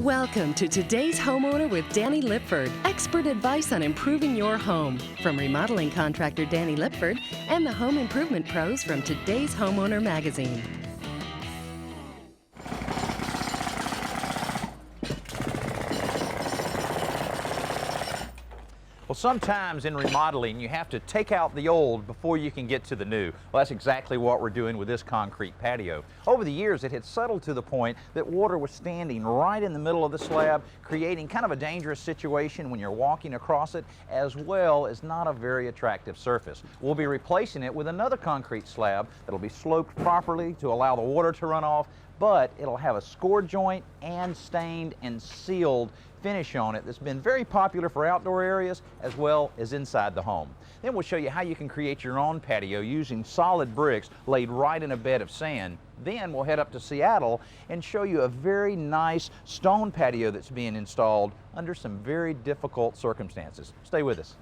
Welcome to Today's Homeowner with Danny Lipford. Expert advice on improving your home. From remodeling contractor Danny Lipford and the home improvement pros from Today's Homeowner magazine. Well, sometimes in remodeling, you have to take out the old before you can get to the new. Well, that's exactly what we're doing with this concrete patio. Over the years, it had settled to the point that water was standing right in the middle of the slab, creating kind of a dangerous situation when you're walking across it, as well as not a very attractive surface. We'll be replacing it with another concrete slab that'll be sloped properly to allow the water to run off, but it'll have a score joint and stained and sealed finish on it that's been very popular for outdoor areas as well as inside the home. Then we'll show you how you can create your own patio using solid bricks laid right in a bed of sand. Then we'll head up to Seattle and show you a very nice stone patio that's being installed under some very difficult circumstances. Stay with us.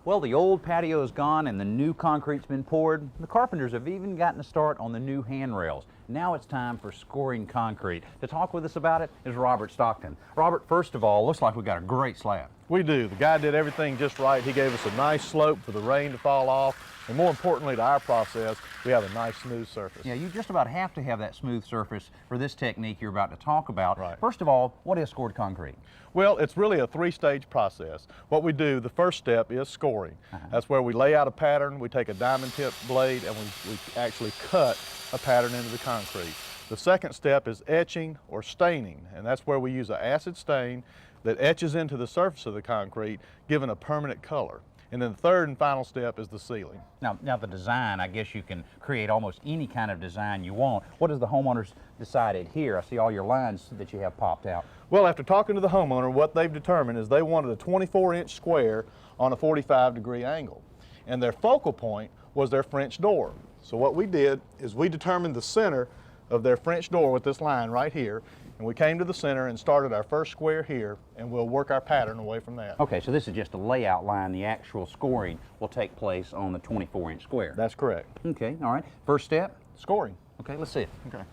Well, the old patio is gone and the new concrete's been poured. The carpenters have even gotten a start on the new handrails. Now it's time for scoring concrete. To talk with us about it is Robert Stockton. Robert, first of all, looks like we've got a great slab. We do. The guy did everything just right. He gave us a nice slope for the rain to fall off. And more importantly to our process, we have a nice smooth surface. Yeah, you just about have to have that smooth surface for this technique you're about to talk about. Right. First of all, what is scored concrete? Well, it's really a three-stage process. What we do, the first step is scoring. That's where we lay out a pattern, we take a diamond tip blade, and we actually cut a pattern into the concrete. The second step is etching or staining, and that's where we use an acid stain that etches into the surface of the concrete, giving a permanent color. And then the third and final step is the sealing. Now the design, I guess you can create almost any kind of design you want. What has the homeowners decided here? I see all your lines that you have popped out. Well, after talking to the homeowner, what they've determined is they wanted a 24-inch square on a 45-degree angle. And their focal point was their French door. So what we did is we determined the center of their French door with this line right here, and we came to the center and started our first square here, and we'll work our pattern away from that. Okay, so this is just a layout line. The actual scoring will take place on the 24-inch square. That's correct. Okay, all right. First step? Scoring. Okay, let's see it. Okay.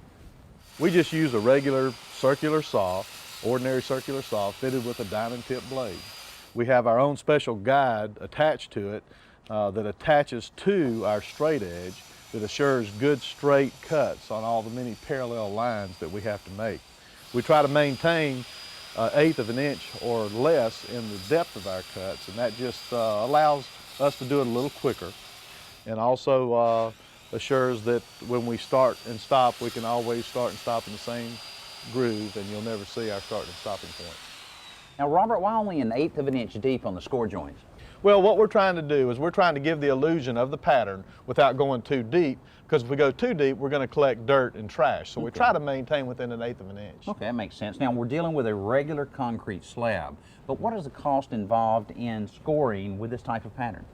We just use a regular circular saw, ordinary circular saw, fitted with a diamond tip blade. We have our own special guide attached to it that attaches to our straight edge that assures good straight cuts on all the many parallel lines that we have to make. We try to maintain 1/8 of an inch or less in the depth of our cuts, and that just allows us to do it a little quicker, and also assures that when we start and stop, we can always start and stop in the same groove, and you'll never see our starting and stopping point. Now, Robert, why only 1/8 of an inch deep on the score joints? Well, what we're trying to do is we're trying to give the illusion of the pattern without going too deep, because if we go too deep, we're going to collect dirt and trash. So we try to maintain within 1/8 of an inch. Okay, that makes sense. Now, we're dealing with a regular concrete slab, but what is the cost involved in scoring with this type of pattern?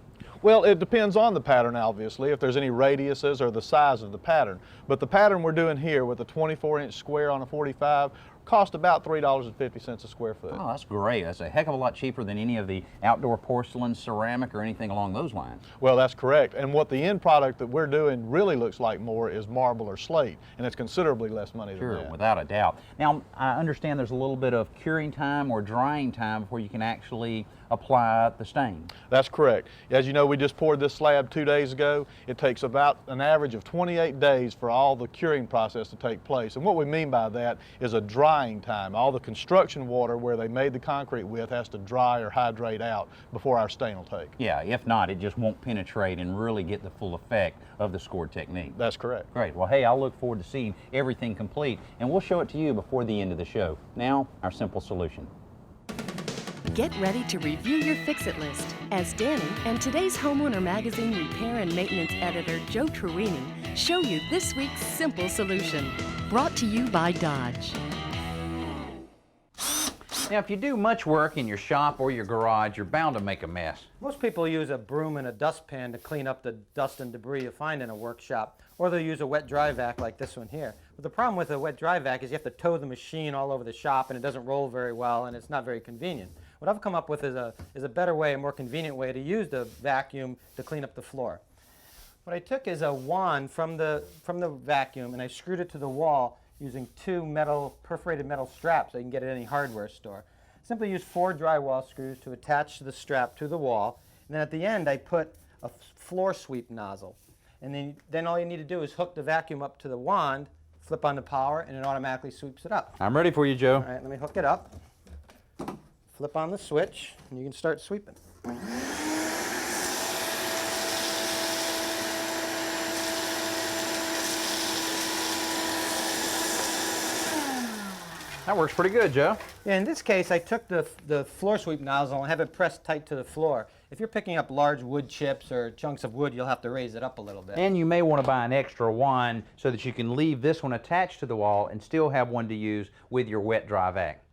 Well, it depends on the pattern, obviously, if there's any radiuses or the size of the pattern. But the pattern we're doing here with a 24-inch square on a 45 cost about $3.50 a square foot. Oh, that's great. That's a heck of a lot cheaper than any of the outdoor porcelain, ceramic, or anything along those lines. Well, that's correct. And what the end product that we're doing really looks like more is marble or slate, and it's considerably less money than that. Sure, without a doubt. Now, I understand there's a little bit of curing time or drying time before you can actually apply the stain. That's correct. As you know, we just poured this slab 2 days ago. It takes about an average of 28 days for all the curing process to take place. And what we mean by that is a drying time. All the construction water where they made the concrete with has to dry or hydrate out before our stain will take. Yeah, if not, it just won't penetrate and really get the full effect of the scored technique. That's correct. Great. Well, hey, I'll look forward to seeing everything complete, and we'll show it to you before the end of the show. Now, our simple solution. Get ready to review your fix-it list as Danny and Today's Homeowner magazine repair and maintenance editor Joe Truini show you this week's simple solution. Brought to you by Dodge. Now, if you do much work in your shop or your garage, you're bound to make a mess. Most people use a broom and a dustpan to clean up the dust and debris you find in a workshop, or they'll use a wet dry vac like this one here. But the problem with a wet dry vac is you have to tow the machine all over the shop, and it doesn't roll very well, and it's not very convenient. What I've come up with is a better way, a more convenient way to use the vacuum to clean up the floor. What I took is a wand from the vacuum, and I screwed it to the wall using two perforated metal straps that you can get at any hardware store. Simply use 4 drywall screws to attach the strap to the wall, and then at the end I put a floor sweep nozzle. And then all you need to do is hook the vacuum up to the wand, flip on the power, and it automatically sweeps it up. I'm ready for you, Joe. All right, let me hook it up. Flip on the switch, and you can start sweeping. That works pretty good, Joe. Yeah, in this case, I took the floor sweep nozzle and have it pressed tight to the floor. If you're picking up large wood chips or chunks of wood, you'll have to raise it up a little bit. And you may want to buy an extra wand so that you can leave this one attached to the wall and still have one to use with your wet dry vac.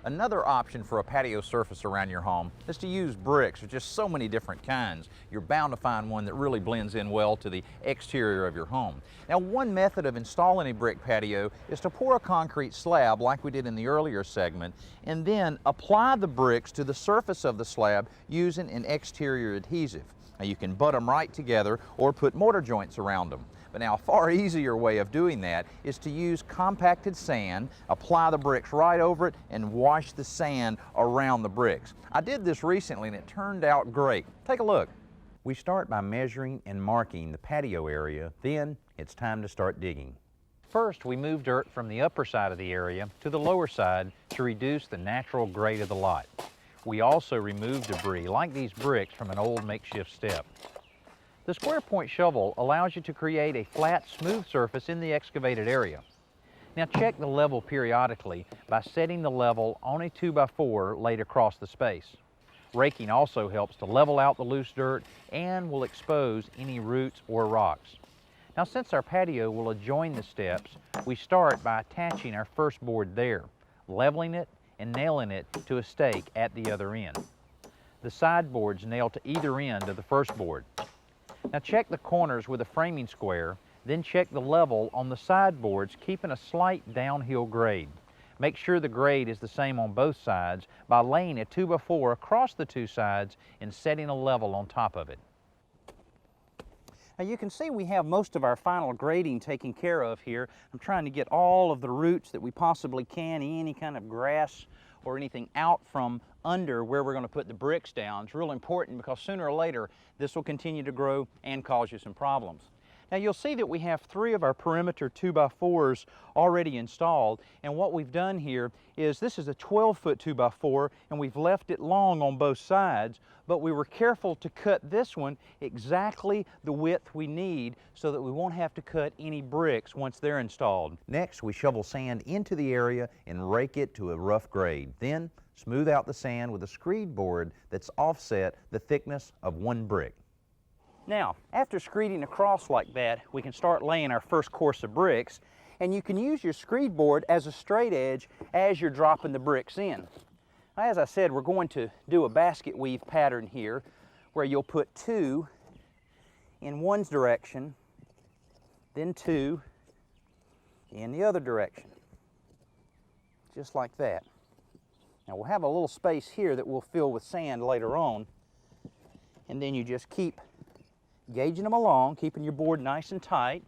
Another option for a patio surface around your home is to use bricks. There's just so many different kinds. You're bound to find one that really blends in well to the exterior of your home. Now, one method of installing a brick patio is to pour a concrete slab like we did in the earlier segment, and then apply the bricks to the surface of the slab using an exterior adhesive. Now, you can butt them right together or put mortar joints around them. But now a far easier way of doing that is to use compacted sand, apply the bricks right over it, and wash the sand around the bricks. I did this recently and it turned out great. Take a look. We start by measuring and marking the patio area, then it's time to start digging. First, we move dirt from the upper side of the area to the lower side to reduce the natural grade of the lot. We also remove debris like these bricks from an old makeshift step. The square point shovel allows you to create a flat, smooth surface in the excavated area. Now check the level periodically by setting the level on a 2x4 laid across the space. Raking also helps to level out the loose dirt and will expose any roots or rocks. Now, since our patio will adjoin the steps, we start by attaching our first board there, leveling it and nailing it to a stake at the other end. The side boards nail to either end of the first board. Now check the corners with a framing square, then check the level on the side boards, keeping a slight downhill grade. Make sure the grade is the same on both sides by laying a 2x4 across the two sides and setting a level on top of it. Now you can see we have most of our final grading taken care of here. I'm trying to get all of the roots that we possibly can, any kind of grass or anything out from under where we're going to put the bricks down. It's real important because sooner or later this will continue to grow and cause you some problems. Now you'll see that we have 3 of our perimeter 2x4s already installed, and what we've done here is this is a 12-foot 2x4 and we've left it long on both sides, but we were careful to cut this one exactly the width we need so that we won't have to cut any bricks once they're installed. Next, we shovel sand into the area and rake it to a rough grade. Then smooth out the sand with a screed board that's offset the thickness of 1 brick. Now, after screeding across like that, we can start laying our first course of bricks, and you can use your screed board as a straight edge as you're dropping the bricks in. Now, as I said, we're going to do a basket weave pattern here where you'll put 2 in one direction, then 2 in the other direction, just like that. Now we'll have a little space here that we'll fill with sand later on, and then you just keep gauging them along, keeping your board nice and tight.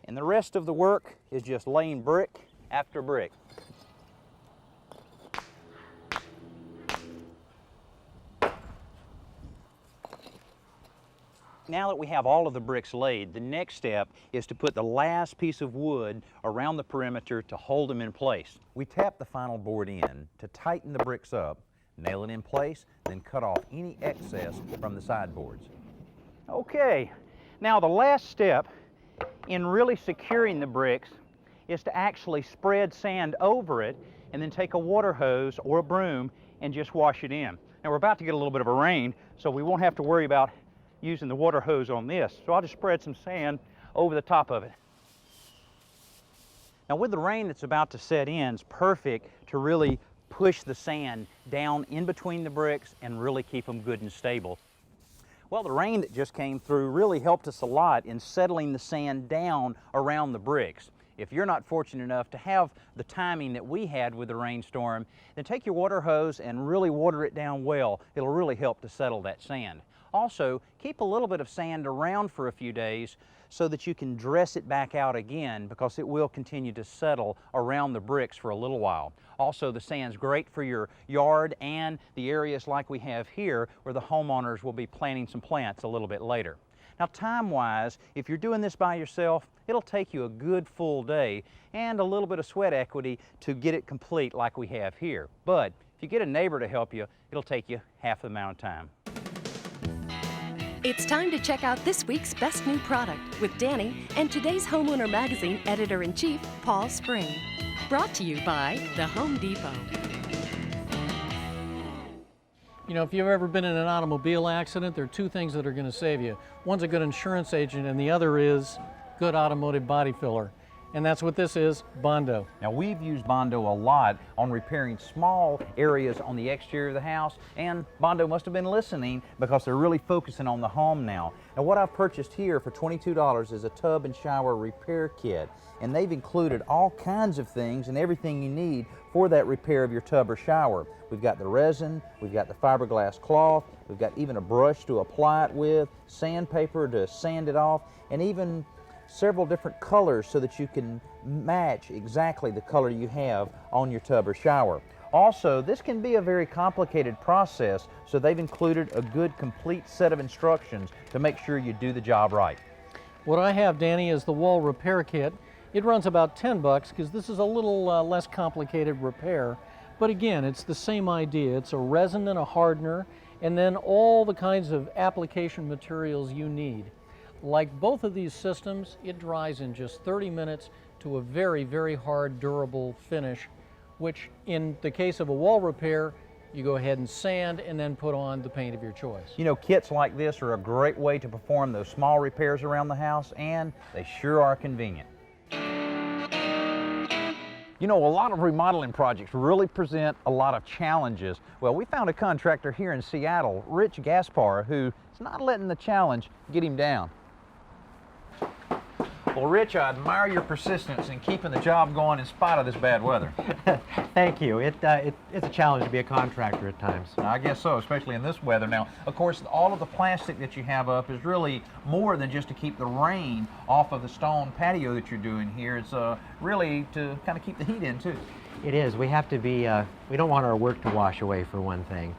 And the rest of the work is just laying brick after brick. Now that we have all of the bricks laid, the next step is to put the last piece of wood around the perimeter to hold them in place. We tap the final board in to tighten the bricks up, nail it in place, then cut off any excess from the sideboards. Okay, now the last step in really securing the bricks is to actually spread sand over it and then take a water hose or a broom and just wash it in. Now we're about to get a little bit of a rain, so we won't have to worry about using the water hose on this. So I'll just spread some sand over the top of it. Now with the rain that's about to set in, it's perfect to really push the sand down in between the bricks and really keep them good and stable. Well, the rain that just came through really helped us a lot in settling the sand down around the bricks. If you're not fortunate enough to have the timing that we had with the rainstorm, then take your water hose and really water it down well. It'll really help to settle that sand. Also, keep a little bit of sand around for a few days so that you can dress it back out again, because it will continue to settle around the bricks for a little while. Also, the sand's great for your yard and the areas like we have here where the homeowners will be planting some plants a little bit later. Now, time-wise, if you're doing this by yourself, it'll take you a good full day and a little bit of sweat equity to get it complete like we have here. But if you get a neighbor to help you, it'll take you half the amount of time. It's time to check out this week's best new product with Danny and today's Homeowner Magazine Editor-in-Chief, Paul Spring. Brought to you by the Home Depot. You know, if you've ever been in an automobile accident, there are two things that are going to save you. One's a good insurance agent, and the other is good automotive body filler. And that's what this is, Bondo. Now, we've used Bondo a lot on repairing small areas on the exterior of the house, and Bondo must have been listening because they're really focusing on the home now. Now, what I've purchased here for $22 is a tub and shower repair kit, and they've included all kinds of things and everything you need for that repair of your tub or shower. We've got the resin, we've got the fiberglass cloth, we've got even a brush to apply it with, sandpaper to sand it off, and even several different colors so that you can match exactly the color you have on your tub or shower. Also, this can be a very complicated process, so they've included a good complete set of instructions to make sure you do the job right. What I have, Danny, is the wall repair kit. It runs about 10 bucks because this is a little less complicated repair. But again, it's the same idea. It's a resin and a hardener, and then all the kinds of application materials you need. Like both of these systems, it dries in just 30 minutes to a very, very hard, durable finish, which in the case of a wall repair, you go ahead and sand and then put on the paint of your choice. You know, kits like this are a great way to perform those small repairs around the house, and they sure are convenient. You know, a lot of remodeling projects really present a lot of challenges. Well, we found a contractor here in Seattle, Rich Gaspar, who's not letting the challenge get him down. Well, Rich, I admire your persistence in keeping the job going in spite of this bad weather. Thank you. It's a challenge to be a contractor at times. I guess so, especially in this weather. Now, of course, all of the plastic that you have up is really more than just to keep the rain off of the stone patio that you're doing here. It's really to kind of keep the heat in, too. It is. We have to be, we don't want our work to wash away, for one thing,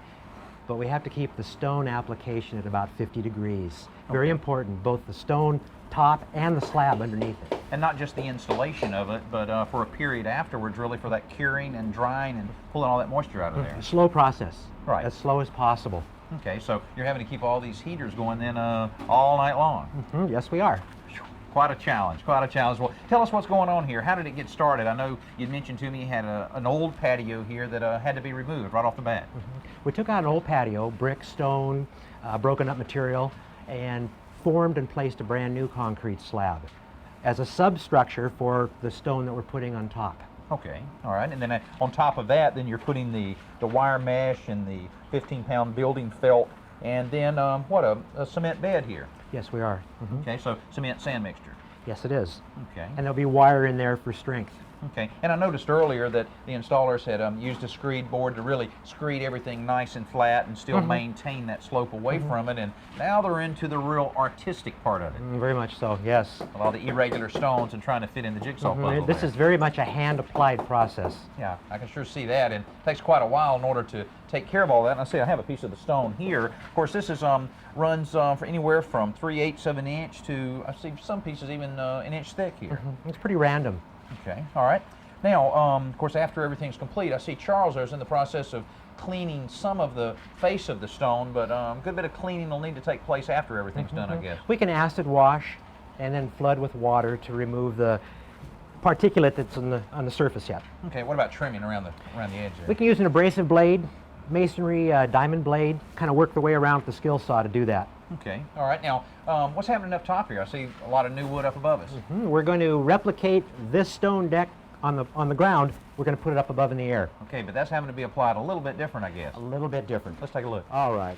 but we have to keep the stone application at about 50 degrees. Very important, both the stone top and the slab underneath it. And not just the installation of it, but for a period afterwards, really for that curing and drying and pulling all that moisture out of there. Slow process. Right. As slow as possible. Okay, so you're having to keep all these heaters going then all night long. Yes, we are. Quite a challenge, quite a challenge. Well, tell us what's going on here. How did it get started? I know you mentioned to me you had an old patio here that had to be removed right off the bat. We took out an old patio, brick, stone, broken up material, and formed and placed a brand new concrete slab as a substructure for the stone that we're putting on top. Okay, all right, and then on top of that, then you're putting the wire mesh and the 15-pound building felt, and then what, a cement bed here. Yes, we are. Okay, so cement sand mixture. Yes, it is. Okay. And there'll be wire in there for strength. Okay, and I noticed earlier that the installers had used a screed board to really screed everything nice and flat and still maintain that slope away from it, and now they're into the real artistic part of it. Very much so, yes. With all the irregular stones and trying to fit in the jigsaw puzzle This there. is very much a hand-applied process. Yeah, I can sure see that, and it takes quite a while in order to take care of all that. And I see I have a piece of the stone here. Of course, this is runs for anywhere from 3/8 of an inch to, I see some pieces even an inch thick here. It's pretty random. Okay, all right. Now, of course, after everything's complete, I see Charles there's in the process of cleaning some of the face of the stone, but a good bit of cleaning will need to take place after everything's done, I guess. We can acid wash and then flood with water to remove the particulate that's on the surface yet. Okay, what about trimming around the edge there? We can use an abrasive blade, masonry diamond blade, kind of work the way around with the skill saw to do that. Okay, all right. Now, what's happening up top here? I see a lot of new wood up above us. We're going to replicate this stone deck on the ground. We're going to put it up above in the air. Okay, but that's having to be applied a little bit different, I guess. A little bit different. Let's take a look. All right.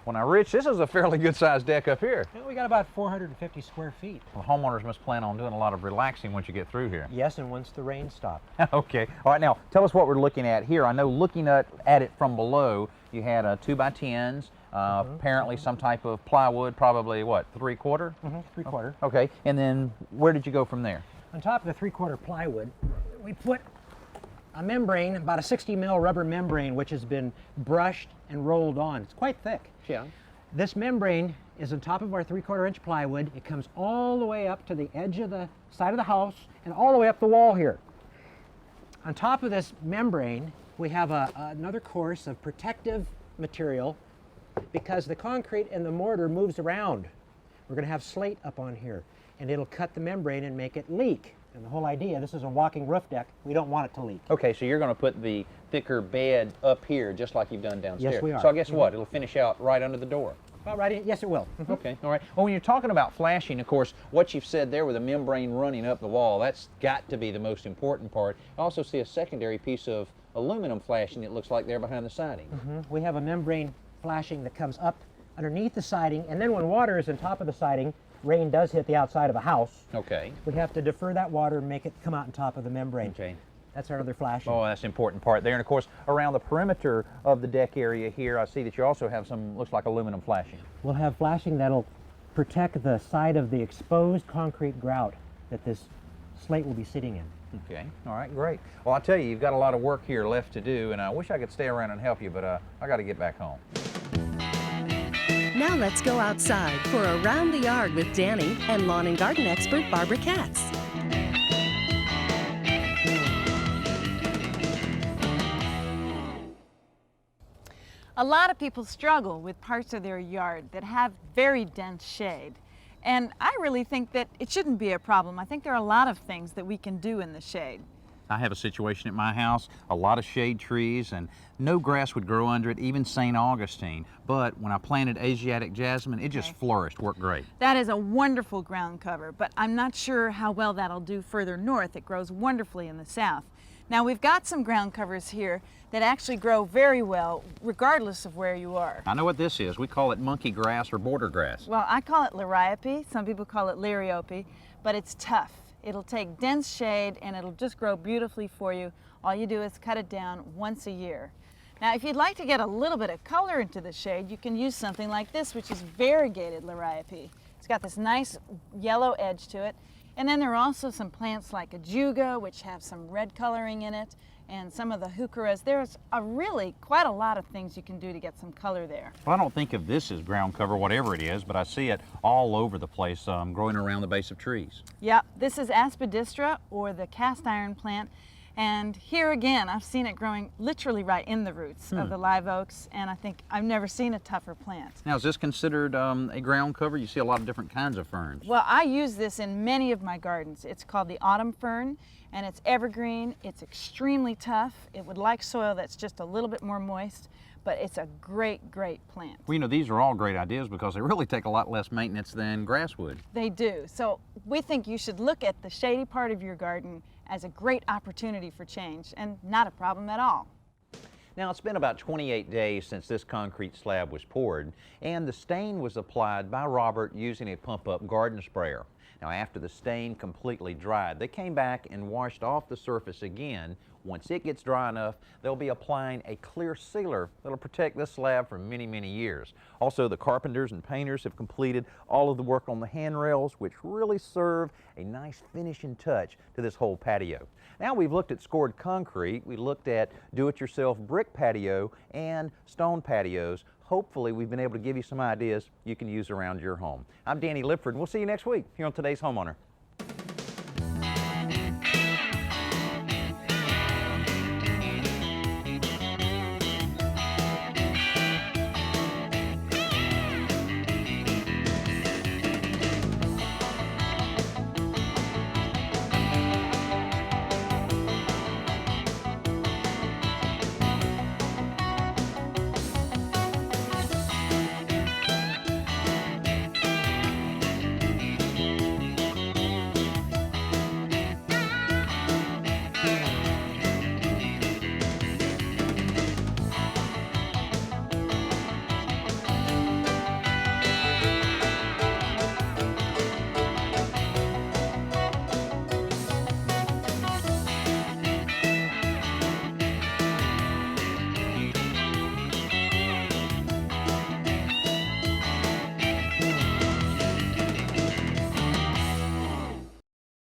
Well, now, Rich, this is a fairly good-sized deck up here. Well, we got about 450 square feet. Well, homeowners must plan on doing a lot of relaxing once you get through here. Yes, and once the rain stops. Okay. All right, now, tell us what we're looking at here. I know looking at it from below, you had 2x10s, apparently some type of plywood, probably, what, 3/4? Mm-hmm, 3/4. Okay, and then where did you go from there? On top of the 3/4 plywood, we put a membrane, about a 60 mil rubber membrane, which has been brushed and rolled on. It's quite thick. Yeah. This membrane is on top of our 3/4 inch plywood. It comes all the way up to the edge of the side of the house and all the way up the wall here. On top of this membrane, we have another course of protective material because the concrete and the mortar moves around. We're going to have slate up on here, and it'll cut the membrane and make it leak. And the whole idea, this is a walking roof deck, we don't want it to leak. Okay, so you're going to put the thicker bed up here, just like you've done downstairs. Yes, we are. So I guess what? It'll finish out right under the door. Well, right in, yes, it will. Okay, all right. Well, when you're talking about flashing, of course, what you've said there with a membrane running up the wall, that's got to be the most important part. I also see a secondary piece of aluminum flashing, it looks like, there behind the siding. We have a membrane flashing that comes up underneath the siding, and then when water is on top of the siding, rain does hit the outside of a house. Okay. We have to defer that water and make it come out on top of the membrane. Okay. That's our other flashing. Oh, that's an important part there. And of course, around the perimeter of the deck area here, I see that you also have some, looks like aluminum flashing. We'll have flashing that'll protect the side of the exposed concrete grout that this slate will be sitting in. Okay, all right, great. Well, I'll tell you, you've got a lot of work here left to do, and I wish I could stay around and help you, but I got to get back home. Now let's go outside for Around the Yard with Danny and lawn and garden expert Barbara Katz. A lot of people struggle with parts of their yard that have very dense shade. And I really think that it shouldn't be a problem. I think there are a lot of things that we can do in the shade. I have a situation at my house, a lot of shade trees, and no grass would grow under it, even St. Augustine. But when I planted Asiatic jasmine, it just flourished, worked great. That is a wonderful ground cover, but I'm not sure how well that'll do further north. It grows wonderfully in the south. Now we've got some ground covers here that actually grow very well, regardless of where you are. I know what this is. We call it monkey grass or border grass. Well, I call it liriope. Some people call it liriope, but it's tough. It'll take dense shade and it'll just grow beautifully for you. All you do is cut it down once a year. Now, if you'd like to get a little bit of color into the shade, you can use something like this, which is variegated liriope. It's got this nice yellow edge to it. And then there are also some plants like ajuga, which have some red coloring in it, and some of the heucheras. There's really quite a lot of things you can do to get some color there. Well, I don't think of this as ground cover, whatever it is, but I see it all over the place, growing around the base of trees. Yeah, this is aspidistra, or the cast iron plant. And here again, I've seen it growing literally right in the roots of the live oaks, and I think I've never seen a tougher plant. Now, is this considered a ground cover? You see a lot of different kinds of ferns. Well, I use this in many of my gardens. It's called the autumn fern, and it's evergreen. It's extremely tough. It would like soil that's just a little bit more moist, but it's a great, great plant. Well, you know, these are all great ideas because they really take a lot less maintenance than grass would. They do. So we think you should look at the shady part of your garden as a great opportunity for change and not a problem at all. Now, it's been about 28 days since this concrete slab was poured, and the stain was applied by Robert using a pump-up garden sprayer. Now, after the stain completely dried, they came back and washed off the surface again. Once it gets dry enough, they'll be applying a clear sealer that'll protect this slab for many, many years. Also, the carpenters and painters have completed all of the work on the handrails, which really serve a nice finishing touch to this whole patio. Now we've looked at scored concrete, we looked at do-it-yourself brick patio and stone patios. Hopefully we've been able to give you some ideas you can use around your home. I'm Danny Lipford, and we'll see you next week here on Today's Homeowner.